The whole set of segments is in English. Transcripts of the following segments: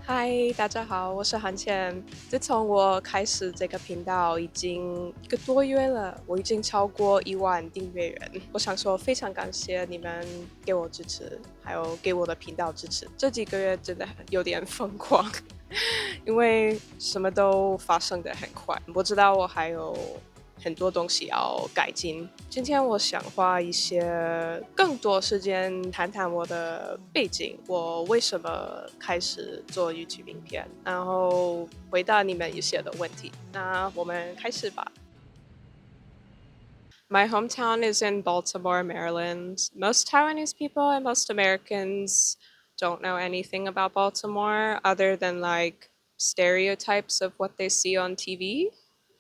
嗨，大家好，我是韩倩。自从我开始这个频道已经1个多月了，我已经超过1万订阅人。我想说，非常感谢你们给我支持，还有给我的频道支持。这几个月真的有点疯狂，因为什么都发生得很快。我知道我还有很多东西要改进。今天我想花一些更多时间谈谈我的背景，我为什么开始做 YouTube 影片，然后回答你们一些的问题。那我们开始吧。My hometown is in Baltimore, Maryland. Most Taiwanese people and most Americans don't know anything about Baltimore other than like stereotypes of what they see on TV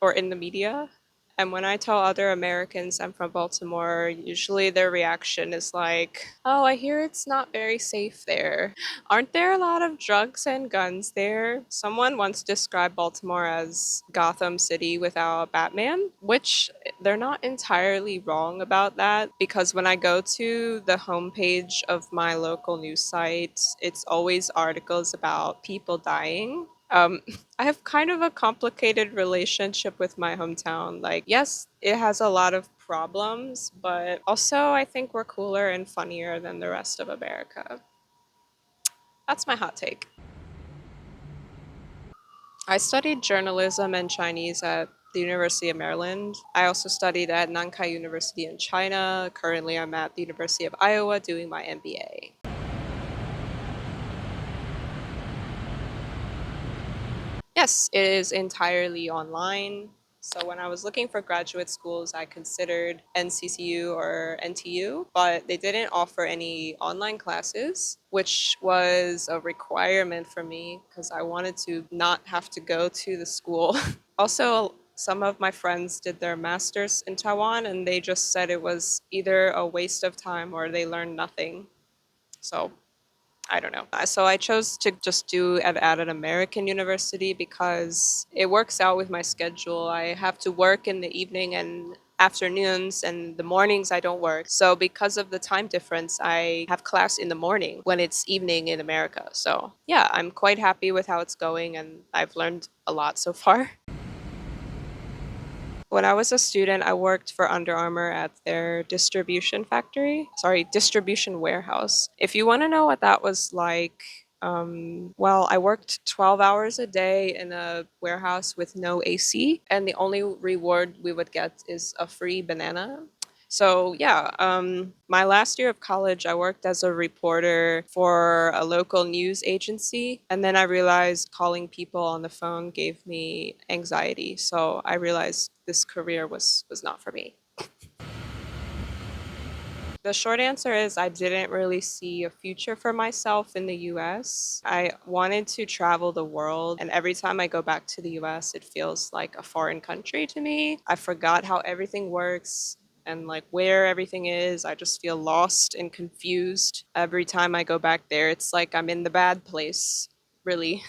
or in the media. And when I tell other Americans I'm from Baltimore, usually their reaction is like, oh, I hear it's not very safe there. Aren't there a lot of drugs and guns there? Someone once described Baltimore as Gotham City without Batman, which they're not entirely wrong about that, because when I go to the homepage of my local news site, it's always articles about people dying. I have kind of a complicated relationship with my hometown. Like, yes, it has a lot of problems, but also I think we're cooler and funnier than the rest of America. That's my hot take. I studied journalism and Chinese at the University of Maryland. I also studied at Nankai University in China. Currently, I'm at the University of Iowa doing my MBA. Yes, it is entirely online. So when I was looking for graduate schools, I considered NCCU or NTU, but they didn't offer any online classes, which was a requirement for me because I wanted to not have to go to the school. Also, some of my friends did their masters in Taiwan and they just said it was either a waste of time or they learned nothing. So I don't know. So I chose to just do it at an American university because it works out with my schedule. I have to work in the evening and afternoons, and the mornings I don't work. So because of the time difference, I have class in the morning when it's evening in America. So yeah, I'm quite happy with how it's going and I've learned a lot so far. When I was a student, I worked for Under Armour at their distribution warehouse. If you want to know what that was like, well, I worked 12 hours a day in a warehouse with no AC, and the only reward we would get is a free banana. So yeah, my last year of college, I worked as a reporter for a local news agency, and then I realized calling people on the phone gave me anxiety. So I realized this career was not for me. The short answer is I didn't really see a future for myself in the US. I wanted to travel the world, and every time I go back to the US, it feels like a foreign country to me. I forgot how everything works and like where everything is. I just feel lost and confused. Every time I go back there, it's like I'm in the bad place, really.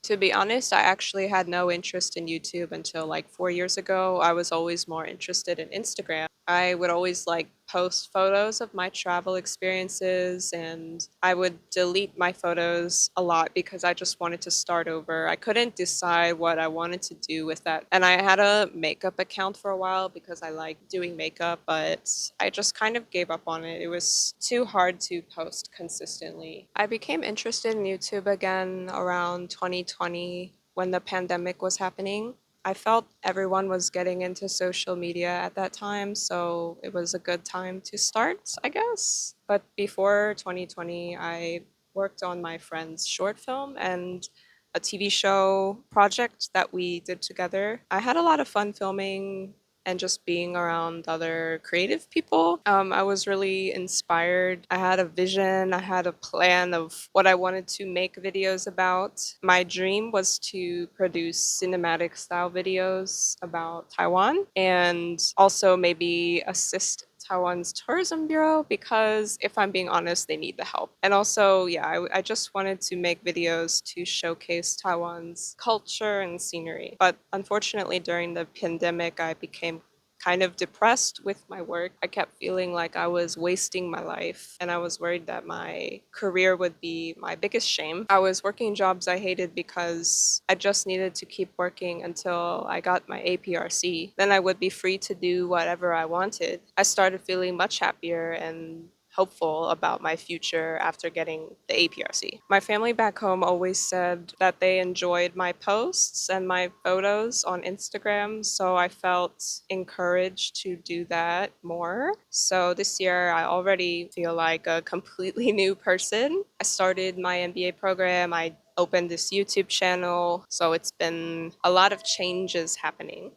To be honest, I actually had no interest in YouTube until like 4 years ago. I was always more interested in Instagram. I would always like post photos of my travel experiences and I would delete my photos a lot because I just wanted to start over. I couldn't decide what I wanted to do with that. And I had a makeup account for a while because I like doing makeup, but I just kind of gave up on it. It was too hard to post consistently. I became interested in YouTube again around 2020 when the pandemic was happening. I felt everyone was getting into social media at that time, so it was a good time to start, I guess. But before 2020, I worked on my friend's short film and a TV show project that we did together. I had a lot of fun filming and just being around other creative people. I was really inspired. I had a vision, I had a plan of what I wanted to make videos about. My dream was to produce cinematic style videos about Taiwan and also maybe assist Taiwan's tourism bureau because if I'm being honest, they need the help. And also, yeah, I just wanted to make videos to showcase Taiwan's culture and scenery. But unfortunately, during the pandemic, I became kind of depressed with my work. I kept feeling like I was wasting my life, and I was worried that my career would be my biggest shame. I was working jobs I hated because I just needed to keep working until I got my APRC. Then I would be free to do whatever I wanted. I started feeling much happier and hopeful about my future after getting the APRC. My family back home always said that they enjoyed my posts and my photos on Instagram, so I felt encouraged to do that more. So this year, I already feel like a completely new person. I started my MBA program. I opened this YouTube channel, so it's been a lot of changes happening.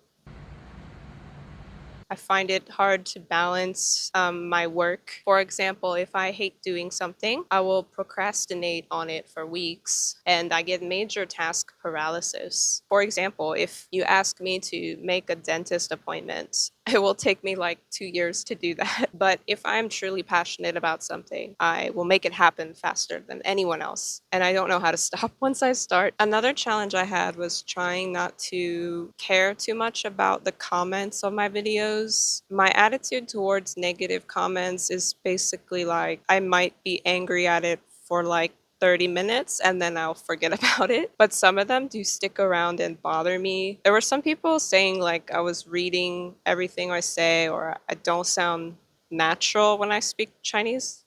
I find it hard to balance my work. For example, if I hate doing something, I will procrastinate on it for weeks and I get major task paralysis. For example, if you ask me to make a dentist appointment, it will take me like 2 years to do that. But if I'm truly passionate about something, I will make it happen faster than anyone else. And I don't know how to stop once I start. Another challenge I had was trying not to care too much about the comments of my videos. My attitude towards negative comments is basically like I might be angry at it for like 30 minutes and then I'll forget about it. But some of them do stick around and bother me. There were some people saying like I was reading everything I say or I don't sound natural when I speak Chinese.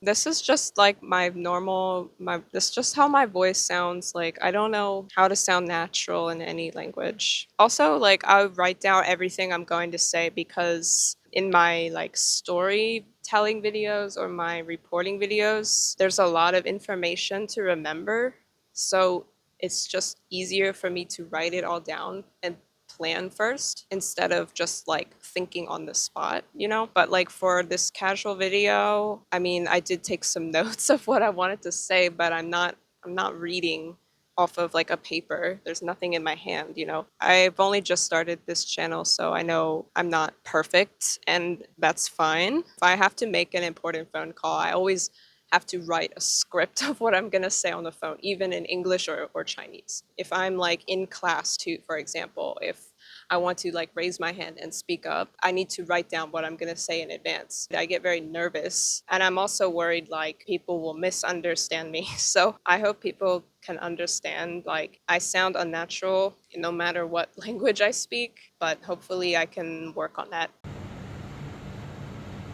This is just like this is just how my voice sounds. Like I don't know how to sound natural in any language. Also, like I write down everything I'm going to say because in my like storytelling videos or my reporting videos, there's a lot of information to remember. So it's just easier for me to write it all down and plan first instead of just like thinking on the spot, you know? But like for this casual video, I mean, I did take some notes of what I wanted to say, but I'm not reading off of like a paper. There's nothing in my hand, you know? I've only just started this channel, so I know I'm not perfect and that's fine. If I have to make an important phone call, I always have to write a script of what I'm gonna say on the phone, even in English or Chinese. If I'm like in class too, for example, if I want to like raise my hand and speak up, I need to write down what I'm gonna say in advance. I get very nervous and I'm also worried like people will misunderstand me. So I hope people can understand like I sound unnatural no matter what language I speak, but hopefully I can work on that.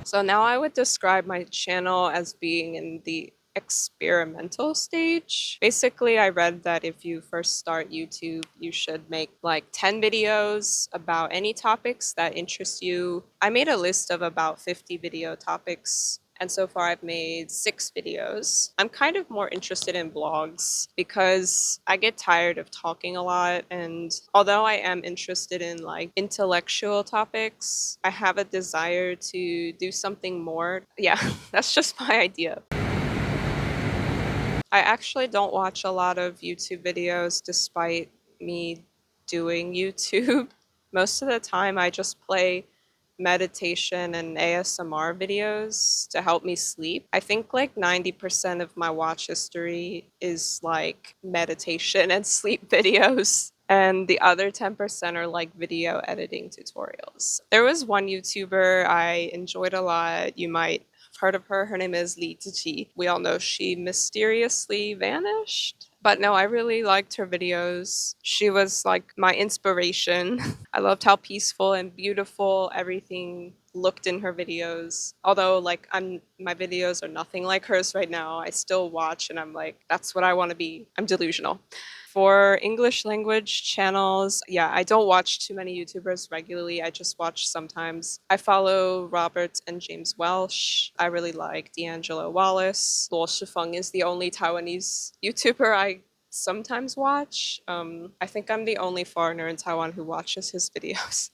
So now I would describe my channel as being in the experimental stage. Basically, I read that if you first start YouTube, you should make like 10 videos about any topics that interest you. I made a list of about 50 video topics. And so far I've made 6 videos. I'm kind of more interested in blogs because I get tired of talking a lot. And although I am interested in like intellectual topics, I have a desire to do something more. Yeah, that's just my idea. I actually don't watch a lot of YouTube videos despite me doing YouTube. Most of the time I just play meditation and ASMR videos to help me sleep. I think like 90% of my watch history is like meditation and sleep videos. And the other 10% are like video editing tutorials. There was one YouTuber I enjoyed a lot. You might have heard of her. Her name is Li Ziqi. We all know she mysteriously vanished. But no, I really liked her videos. She was like my inspiration. I loved how peaceful and beautiful everything looked in her videos. Although like my videos are nothing like hers right now, I still watch and I'm like, that's what I want to be. I'm delusional. For English language channels, yeah, I don't watch too many YouTubers regularly. I just watch sometimes. I follow Robert and James Welsh. I really like D'Angelo Wallace. Luo Shifeng is the only Taiwanese YouTuber I sometimes watch. I think I'm the only foreigner in Taiwan who watches his videos.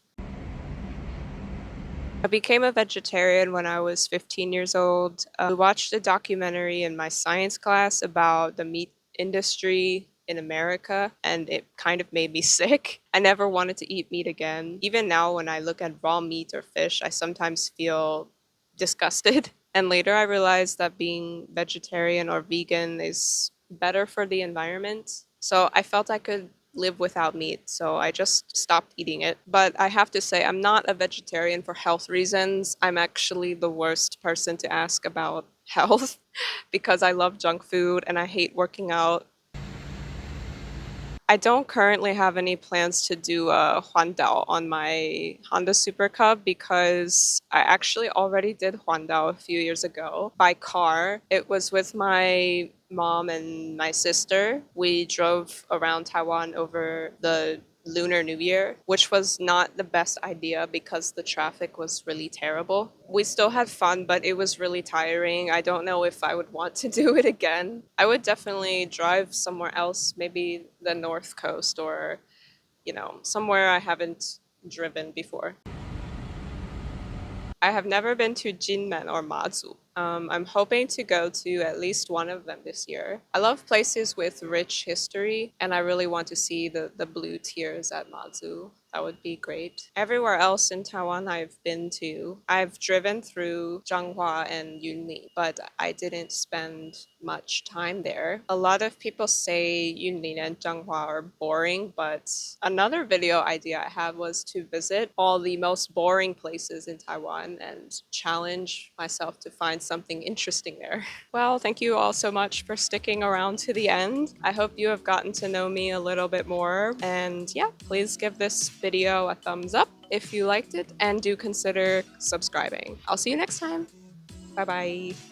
I became a vegetarian when I was 15 years old. I watched a documentary in my science class about the meat industry in America, and it kind of made me sick. I never wanted to eat meat again. Even now, when I look at raw meat or fish, I sometimes feel disgusted. And later, I realized that being vegetarian or vegan is better for the environment. So I felt I could live without meat, so I just stopped eating it. But I have to say, I'm not a vegetarian for health reasons. I'm actually the worst person to ask about health because I love junk food and I hate working out. I don't currently have any plans to do a huandao on my Honda Super Cub because I actually already did huandao a few years ago by car. It was with my mom and my sister. We drove around Taiwan over the Lunar New Year, which was not the best idea because the traffic was really terrible. We still had fun, but it was really tiring. I don't know if I would want to do it again. I would definitely drive somewhere else, maybe the North Coast or, somewhere I haven't driven before. I have never been to Jinmen or Mazu. I'm hoping to go to at least one of them this year. I love places with rich history, and I really want to see the blue tiers at Mazu. That would be great. Everywhere else in Taiwan I've been to, I've driven through Zhanghua and Yunlin, but I didn't spend much time there. A lot of people say Yunlin and Zhanghua are boring, but another video idea I had was to visit all the most boring places in Taiwan and challenge myself to find something interesting there. Well, thank you all so much for sticking around to the end. I hope you have gotten to know me a little bit more. And yeah, please give this video a thumbs up if you liked it and do consider subscribing. I'll see you next time. Bye bye.